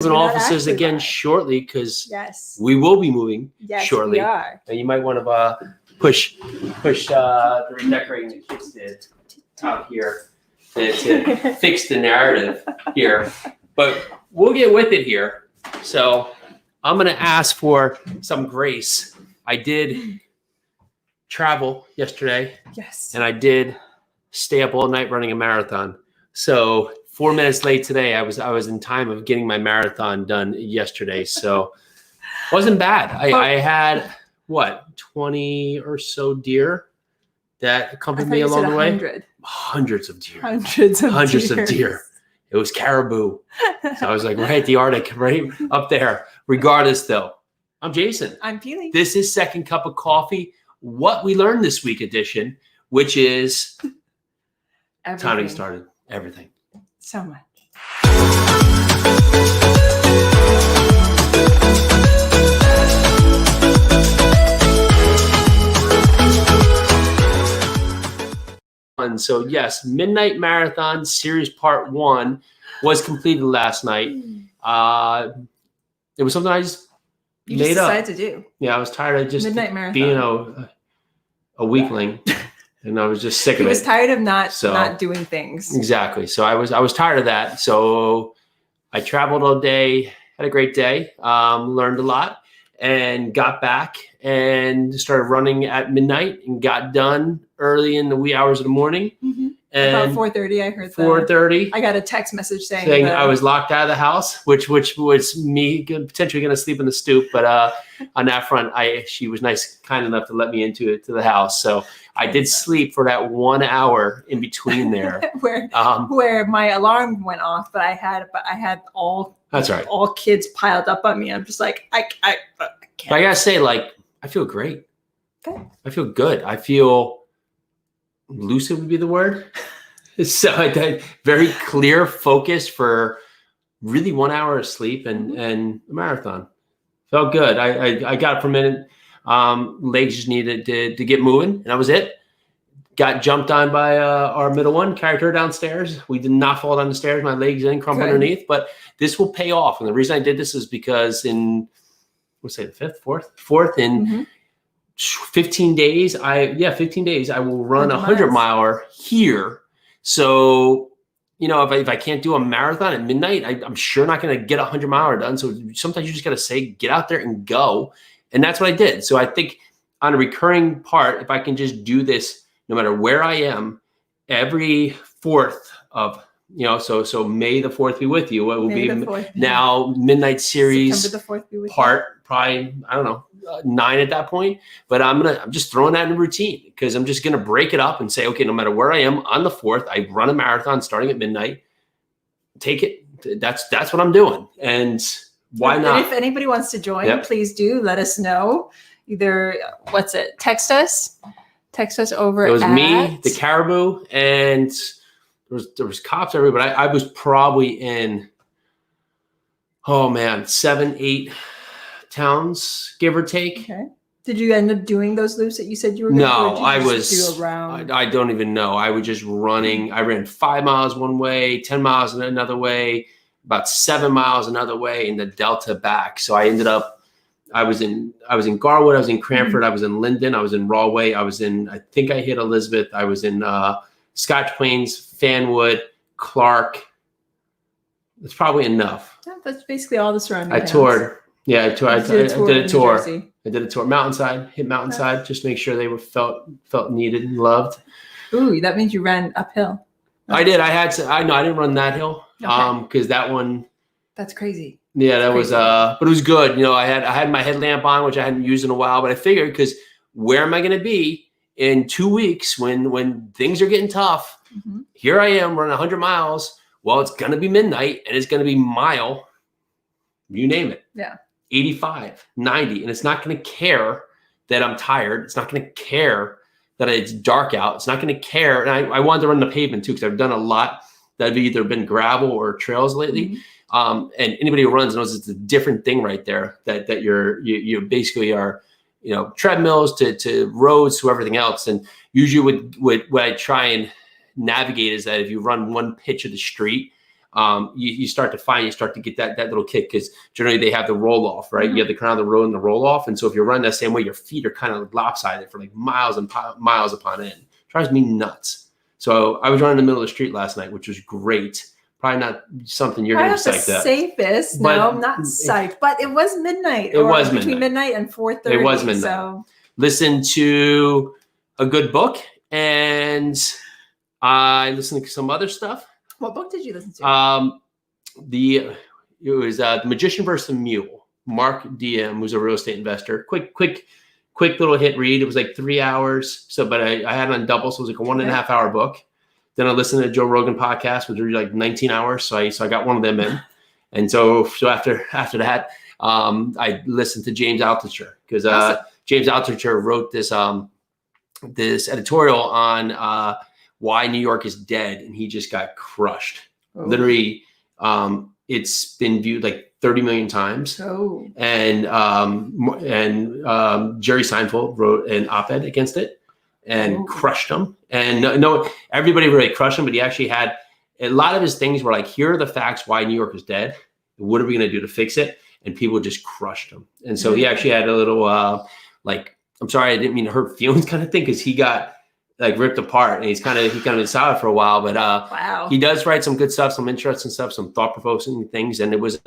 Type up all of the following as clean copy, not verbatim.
Moving offices again shortly because yes, we will be moving shortly. We are. And you might want to push the redecorating the kids did out here to fix the narrative here. But we'll get with it here. So I'm going to ask for some grace. I did travel yesterday. Yes. And I did stay up all night running a marathon. So 4 minutes late today, I was in time of getting my marathon done yesterday. So wasn't bad. I had 20 or so deer that accompanied me along the way. 100. Hundreds of deer. Hundreds of deer. It was caribou. So I was like, right, the Arctic, right up there. Regardless, though, I'm Jason. I'm Peely. This is Second Cup of Coffee. What we learned this week edition, which is time to get started. Everything. So much. So yes, Midnight Marathon Series Part 1 was completed last night. It was something I just made up. Decided to do. Yeah, I was tired of just Midnight Marathon. being a weekling. And I was just sick of it. He was tired of not doing things. Exactly. So I was tired of that. So I traveled all day, had a great day, learned a lot, and got back and started running at midnight and got done early in the wee hours of the morning. Mm-hmm. And about 4:30, I heard that. 4:30. I got a text message saying I was locked out of the house, which was me potentially going to sleep in the stoop. But on that front, she was kind enough to let me into the house. So I did sleep for that 1 hour in between there, where my alarm went off. But I had all kids piled up on me. I'm just like I can't. But I gotta say, I feel great. Okay. I feel good. I feel lucid would be the word. So I had very clear focus for really 1 hour of sleep and a marathon. Felt good. I got it for a minute. Legs just needed to get moving, and that was it. Got jumped on by our middle one, carried her downstairs. We did not fall down the stairs. My legs didn't crumble underneath, but this will pay off. And the reason I did this is because in, the fourth in 15 days, 15 days, I will run 100 miler here. So, if I can't do a marathon at midnight, I'm sure not going to get 100 miler done. So sometimes you just got to say, get out there and go. And that's what I did. So I think on a recurring part, if I can just do this, no matter where I am, every 4th of, so May the 4th be with you. What will be now Midnight Series September the 4th be with part, probably, I don't know, 9 at that point. But I'm just throwing that in a routine because I'm just going to break it up and say, okay, no matter where I am on the 4th, I run a marathon starting at midnight. Take it. That's what I'm doing. And why not? And if anybody wants to join, please do let us know. Either text us over. It was me, the caribou, and there was cops everywhere. But I was probably in 7, 8 towns, give or take. Okay. Did you end up doing those loops that you said you were going to do? No, I was. I don't even know. I was just running. I ran 5 miles one way, 10 miles another way, about 7 miles another way, and the Delta back. So I ended up. I was in Garwood. I was in Cranford. I was in Linden. I was in Rahway. I think I hit Elizabeth. I was in Scotch Plains, Fanwood, Clark. That's probably enough. Yeah, that's basically all the surrounding towns. Toured. Yeah, I did a tour. I did a tour. Mountainside, hit Mountainside, just to make sure they were felt needed and loved. Ooh, that means you ran uphill. I did. I didn't run that hill. Okay. Because that one. That's crazy. Yeah, that was but it was good. I had my headlamp on, which I hadn't used in a while, but I figured because where am I going to be in 2 weeks when things are getting tough? Mm-hmm. Here I am running 100 miles. Well, it's going to be midnight and it's going to be mile, you name it. Yeah. 85, 90, and it's not going to care that I'm tired. It's not going to care that it's dark out. It's not going to care. And I wanted to run the pavement too, because I've done a lot that have either been gravel or trails lately. Mm-hmm. And anybody who runs knows it's a different thing right there that you basically are, treadmills to roads to everything else. And usually what I try and navigate is that if you run one pitch of the street, you start to get that little kick, because generally they have the roll off, right? You have the crown of the road and the roll off. And so if you're running that same way, your feet are kind of lopsided for like miles and miles upon end. It drives me nuts. So I was running in the middle of the street last night, which was great. Probably not something you're going to be psyched up. Safest. No, I'm not psyched, but it was midnight. It was between midnight and 4:30. It was midnight. So listen to a good book, and I listened to some other stuff. What book did you listen to? It was The Magician versus the Mule. Mark Diem, who's a real estate investor. Quick little hit read. It was like 3 hours. So, but I had it on double, so it was like a 1.5 hour book. Then I listened to Joe Rogan podcast, which was like 19 hours. So I got one of them in. And so after that, I listened to James Altucher, because James Altucher wrote this editorial on why New York is dead, and he just got crushed. Literally, it's been viewed like 30 million times. And Jerry Seinfeld wrote an op-ed against it and crushed him. And no, everybody really crushed him, but he actually had a lot of his things were like, here are the facts why New York is dead. What are we going to do to fix it? And people just crushed him. And so he actually had a little like, I'm sorry, I didn't mean to hurt feelings kind of thing, because he got like ripped apart, and he kind of been silent for a while. But he does write some good stuff, some interesting stuff, some thought-provoking things, and it was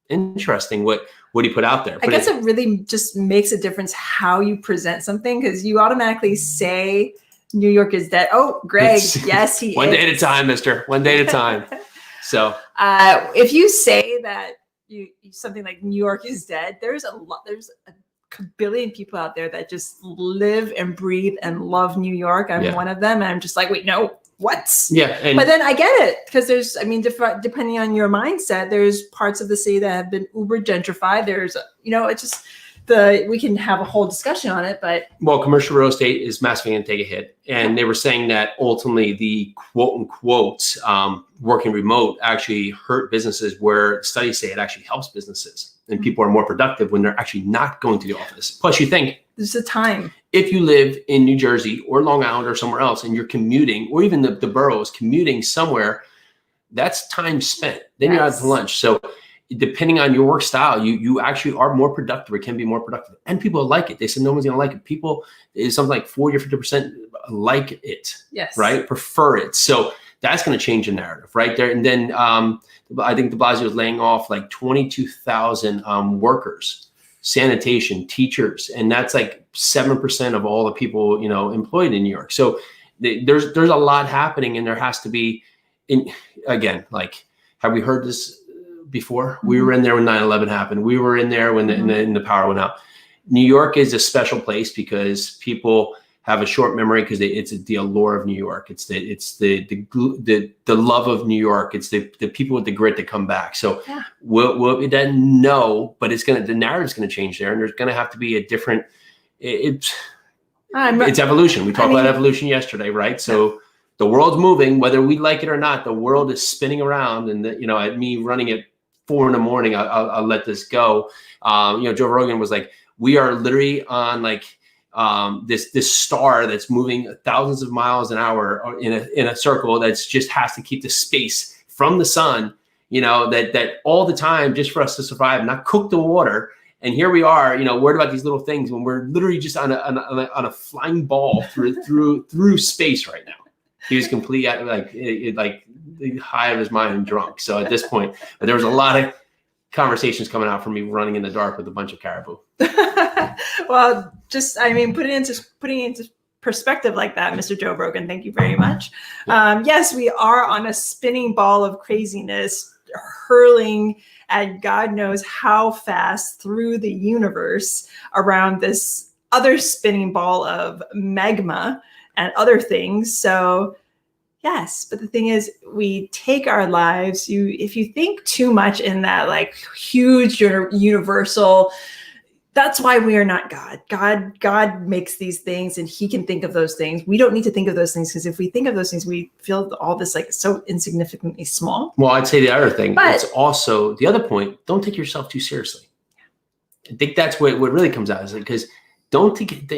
interesting what he put out there. I guess it really just makes a difference how you present something, because you automatically say New York is dead. Oh, Greg, yes, he one is. day at a time, mister. One day at a time. So if you say that something like New York is dead, there's a billion people out there that just live and breathe and love New York. I'm one of them, and I'm just like, wait, no, what? Yeah. But then I get it, because there's, I mean, depending on your mindset, there's parts of the city that have been uber gentrified. There's, it's just we can have a whole discussion on it, but. Well, commercial real estate is massively going to take a hit. And they were saying that ultimately the quote unquote working remote actually hurt businesses, where studies say it actually helps businesses. And people are more productive when they're actually not going to the office. Plus, you think there's a time. If you live in New Jersey or Long Island or somewhere else, and you're commuting, or even the boroughs commuting somewhere, that's time spent. Then you're out to lunch. So depending on your work style, you actually are more productive, or can be more productive. And people like it. They said no one's going to like it. People, is something like 40 or 50% like it. Yes. Right? Prefer it. So that's going to change the narrative right there. And then I think de Blasio was laying off like 22,000 workers, sanitation, teachers, and that's like 7% of all the people employed in New York. So there's a lot happening, and there has to be. Again, like, have we heard this before? We were in there when 9/11 happened. We were in there when the power went out. New York is a special place because people have a short memory, because it's the allure of New York. It's the love of New York. It's the people with the grit that come back. So we'll then know, but the narrative's going to change there, and there's going to have to be a different. It's evolution. We talked about evolution yesterday, right? So the world's moving, whether we like it or not. The world is spinning around, and at me running at 4 a.m, I'll let this go. Joe Rogan was like, we are literally on like. This star that's moving thousands of miles an hour in a circle that's just has to keep the space from the sun, that all the time, just for us to survive, not cook the water. And here we are, worried about these little things when we're literally just on a flying ball through space right now. He was completely like the high of his mind and drunk. So at this point, but there was a lot of conversations coming out from me running in the dark with a bunch of caribou. Well, putting it into perspective like that, Mr. Joe Rogan, thank you very much. Yes, we are on a spinning ball of craziness, hurling at God knows how fast through the universe around this other spinning ball of magma and other things. So yes, but the thing is, we take our lives. If you think too much in that like huge universal, that's why we are not God. God makes these things, and He can think of those things. We don't need to think of those things, because if we think of those things, we feel all this like so insignificantly small. Well, I'd say the other thing. It's also the other point. Don't take yourself too seriously. I think that's what really comes out, is because don't think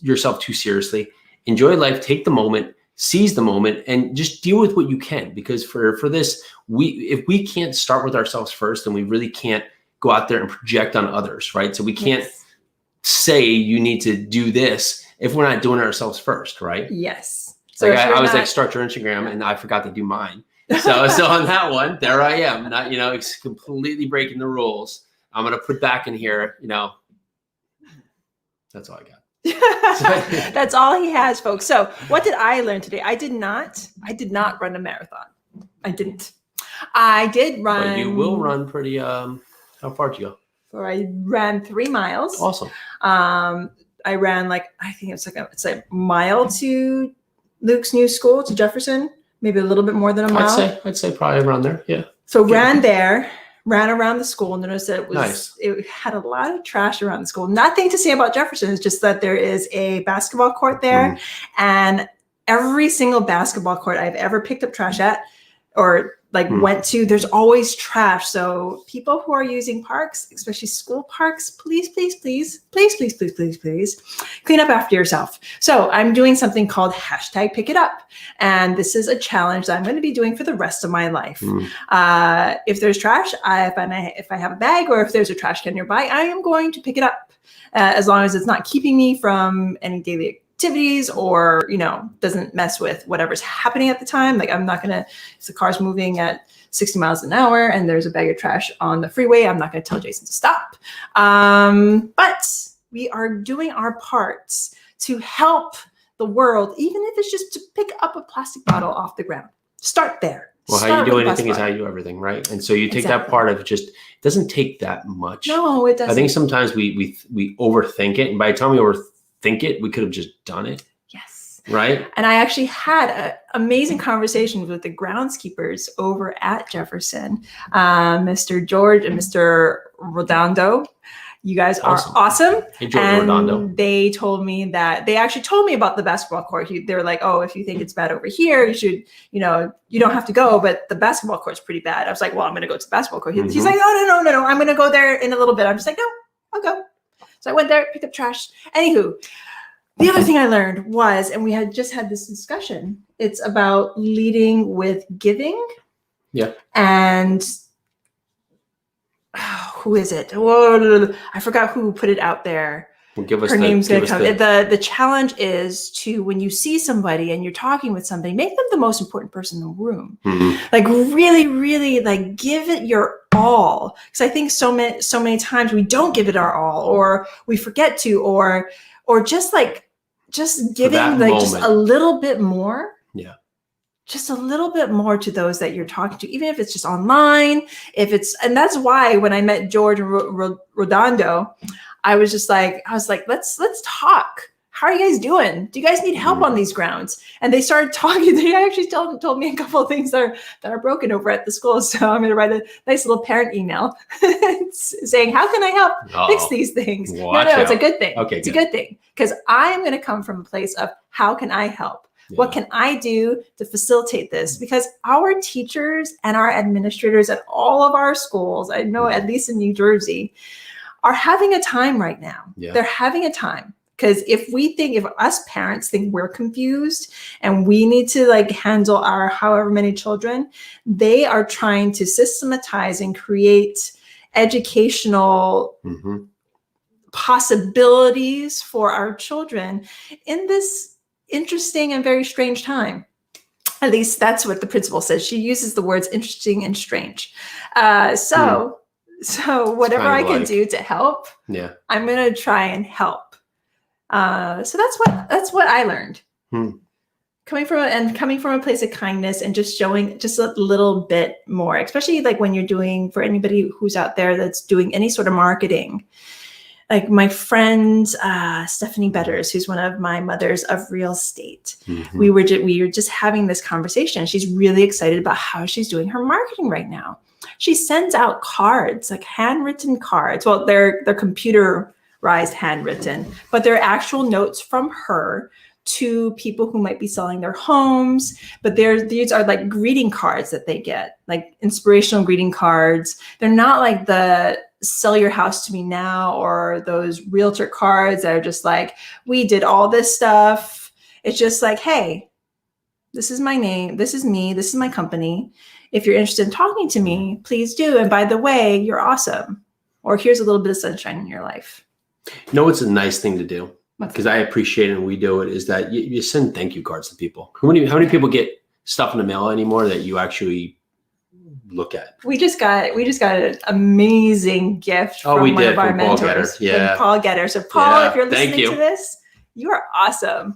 yourself too seriously. Enjoy life. Take the moment. seize the moment and just deal with what you can, because for this, if we can't start with ourselves first, then we really can't go out there and project on others, right? So we can't say you need to do this if we're not doing it ourselves first, right? Yes. So like I was like, start your Instagram, and I forgot to do mine. So on that one, there I am, not, it's completely breaking the rules. I'm going to put back in here, that's all I got. That's all he has, folks. So what did I learn today? I did not run a marathon. I didn't. I did run. But you will run pretty, how far did you go? So I ran 3 miles. Awesome. I ran I think it's a mile to Luke's new school, to Jefferson, maybe a little bit more than a mile. I'd say probably around there. Yeah. So ran around the school, and noticed that it had a lot of trash around the school. Nothing to say about Jefferson. It's just that there is a basketball court there, and every single basketball court I've ever picked up trash at or went to, there's always trash. So people who are using parks, especially school parks, please clean up after yourself. So I'm doing something called #PickItUp. And this is a challenge that I'm going to be doing for the rest of my life. If there's trash, if I have a bag, or if there's a trash can nearby, I am going to pick it up, as long as it's not keeping me from any daily activities, or doesn't mess with whatever's happening at the time. I'm not gonna, if the car's moving at 60 miles an hour and there's a bag of trash on the freeway, I'm not gonna tell Jason to stop. But we are doing our parts to help the world, even if it's just to pick up a plastic bottle off the ground. Start there. Well, how you do anything is how you do everything, right? And so you take that part of just, it doesn't take that much. No, it doesn't. I think sometimes we overthink it, and by the time we overthink it, we could have just done it. Yes. Right. And I actually had an amazing conversation with the groundskeepers over at Jefferson, Mr. George and Mr. Rodondo. You guys are awesome. Hey, George Rodondo. They told me that they actually told me about the basketball court. They were like, oh, if you think it's bad over here, you should, you don't have to go, but the basketball court's pretty bad. I was like, well, I'm going to go to the basketball court. He's like, oh, no. I'm going to go there in a little bit. I'm just like, no, I'll go. So I went there, picked up trash. Anywho, the other thing I learned was, and we had just had this discussion, it's about leading with giving. Yeah. And who is it? Whoa, I forgot who put it out there. Well, her name's going to come. The challenge is to, when you see somebody and you're talking with somebody, make them the most important person in the room. Really, really give it your all. Because I think so many times we don't give it our all, or we forget to, or just giving just a little bit more. Yeah. Just a little bit more to those that you're talking to, even if it's just online, and that's why when I met George and Rodondo, I was like, let's talk. How are you guys doing? Do you guys need help on these grounds? And they started talking. They actually told me a couple of things that are broken over at the school. So I'm going to write a nice little parent email saying, how can I help fix these things? No, it's a good thing. Okay, it's a good thing, because I am going to come from a place of, how can I help? Yeah. What can I do to facilitate this? Because our teachers and our administrators at all of our schools, I know at least in New Jersey, are having a time right now. Yeah. They're having a time. Because if us parents think we're confused and we need to handle our however many children, they are trying to systematize and create educational possibilities for our children in this interesting and very strange time. At least that's what the principal says. She uses the words interesting and strange. So whatever I can do to help, I'm going to try and help. So that's what I learned. Coming from a place of kindness and just showing just a little bit more, especially when you're doing, for anybody who's out there that's doing any sort of marketing. Like my friend Stephanie Betters, who's one of my mothers of real estate. We were just having this conversation. She's really excited about how she's doing her marketing right now. She sends out cards, handwritten cards. Well, they're computerized handwritten, but they're actual notes from her to people who might be selling their homes. But these are greeting cards that they get, inspirational greeting cards. They're not like the sell your house to me now, or those realtor cards that are just we did all this stuff. It's just hey, This is my name. This is me. This is my company. If you're interested in talking to me, please do. And by the way, you're awesome. Or here's a little bit of sunshine in your life. You know what's a nice thing to do? Because I appreciate it and we do it, is that you send thank you cards to people. How many people get stuff in the mail anymore that you actually look at? We just got an amazing gift from one of our mentors, Paul Getter. So Paul, if you're listening to this, you are awesome.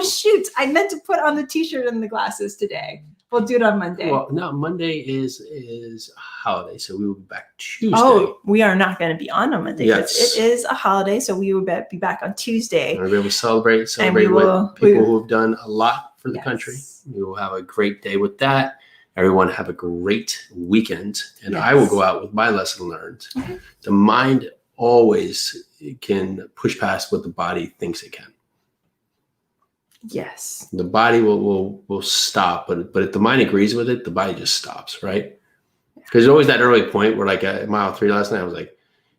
Shoot, I meant to put on the t-shirt and the glasses today. We'll do it on Monday. Well, no, Monday is a holiday, so we will be back Tuesday. Oh, we are not going to be on Monday. Yes. It is a holiday, so we will be back on Tuesday. And we will celebrate with people who have done a lot for the country. We will have a great day with that. Everyone have a great weekend. And I will go out with my lesson learned. Mm-hmm. The mind always can push past what the body thinks it can. Yes. The body will stop, but if the mind agrees with it, the body just stops, right? Because there's always that early point where, like at mile 3 last night,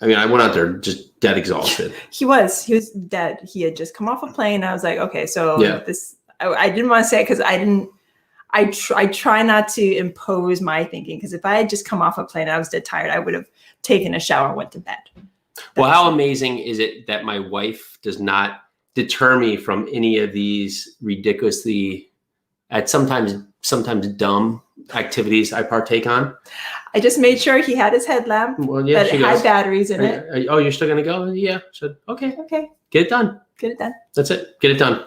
I went out there just dead exhausted. He was dead. He had just come off a plane. I was like, okay, so I didn't want to say it because I try not to impose my thinking, because if I had just come off a plane and I was dead tired, I would have taken a shower and went to bed. Well, how amazing is it that my wife does not deter me from any of these ridiculously, sometimes dumb activities I partake on. I just made sure he had his headlamp. Well, yeah, that it had batteries in it. You're still gonna go? Yeah. So okay. Get it done. That's it. Get it done.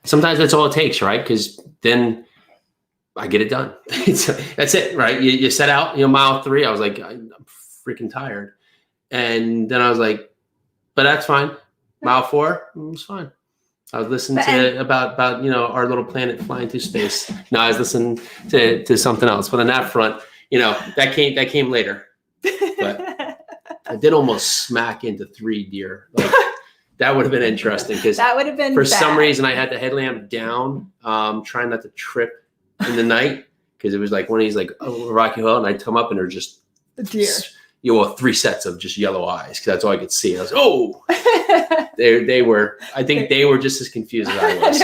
Sometimes that's all it takes, right? Because then I get it done. That's it, right? You set out, mile 3. I was like, I'm freaking tired, and then I was like, but that's fine. Mile 4, it was fine. I was listening to about our little planet flying through space. No, I was listening to something else. But on that front, that came later. But I did almost smack into 3 deer. Like, that would have been interesting, because that would have been for some reason I had the headlamp down, trying not to trip in the night, because it was like one of these rocky hill, and I'd come up and they're just the deer. 3 sets of just yellow eyes, because that's all I could see. I was they were. I think they were just as confused as I was.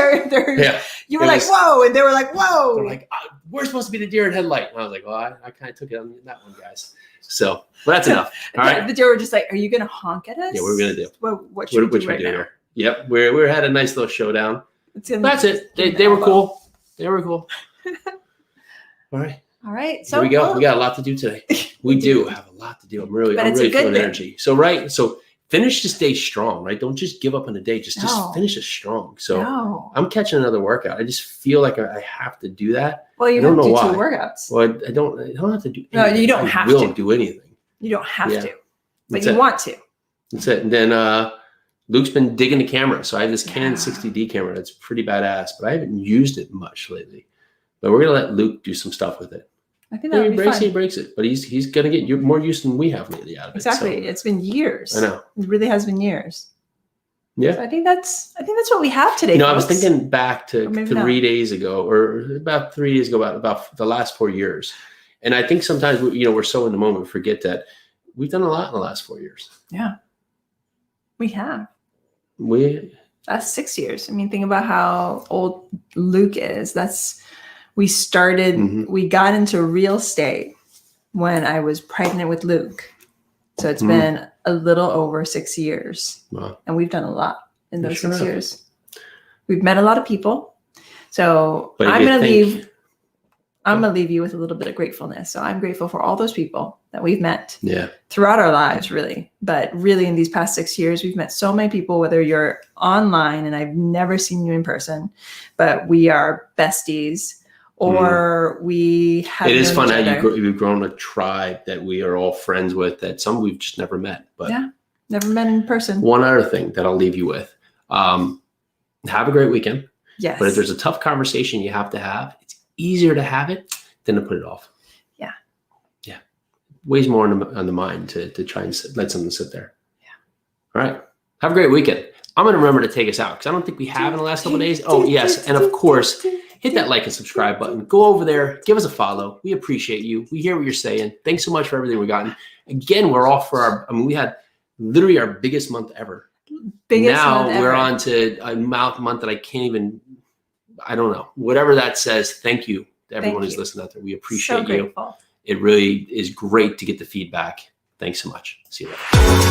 You were like, whoa, and they were like, whoa. They're like, we're supposed to be the deer in headlight, and I was like, well, I kind of took it on that one, guys. So, well, that's enough. All right. The deer were just like, are you going to honk at us? Yeah, what are we going to do? What should we do right now? Here? Yep, we had a nice little showdown. That's it. They were cool. They were cool. All right. So here we go. We got a lot to do today. We do have a lot to do. I'm really feeling energy. So finish this day strong, right? Don't just give up on the day. Just finish it strong. So I'm catching another workout. I just feel like I have to do that. Well, you don't do 2 workouts. Well, I don't have to do anything. No, you don't have to. I will do anything. You don't have to. But you want to. That's it. And then Luke's been digging the camera. So I have this Canon 60D camera that's pretty badass, but I haven't used it much lately. But we're going to let Luke do some stuff with it. I think that would be fun. He breaks it, but he's going to get more use than we have lately out of it. Exactly. So. It's been years. I know. It really has been years. Yeah. So I think that's what we have today. I was thinking back to 3 days ago, or about 3 days ago, about the last 4 years. And I think sometimes, we're so in the moment, we forget that we've done a lot in the last 4 years. Yeah. We have. That's 6 years. I mean, think about how old Luke is. We got into real estate when I was pregnant with Luke. So it's been a little over 6 years. Wow. And we've done a lot in those 6 years. We've met a lot of people. So I'm going to leave you with a little bit of gratefulness. So I'm grateful for all those people that we've met throughout our lives, really. But really, in these past 6 years, we've met so many people, whether you're online and I've never seen you in person, but we are besties. Or we have. It is fun how you've grown a tribe that we are all friends with, that some we've just never met. But never met in person. One other thing that I'll leave you with: have a great weekend. Yes. But if there's a tough conversation you have to have, it's easier to have it than to put it off. Yeah. Weighs more on the mind to try and let something sit there. Yeah. All right. Have a great weekend. I'm going to remember to take us out, because I don't think we have in the last couple of days. Oh, yes. And of course, hit that like and subscribe button. Go over there. Give us a follow. We appreciate you. We hear what you're saying. Thanks so much for everything we've gotten. Again, we're off for we had literally our biggest month ever. Now we're on to a month that I can't even I don't know, whatever that says. Thank you to everyone Thank who's you. listening out there. We So appreciate you. grateful. It really is great to get the feedback. Thanks so much. See you later.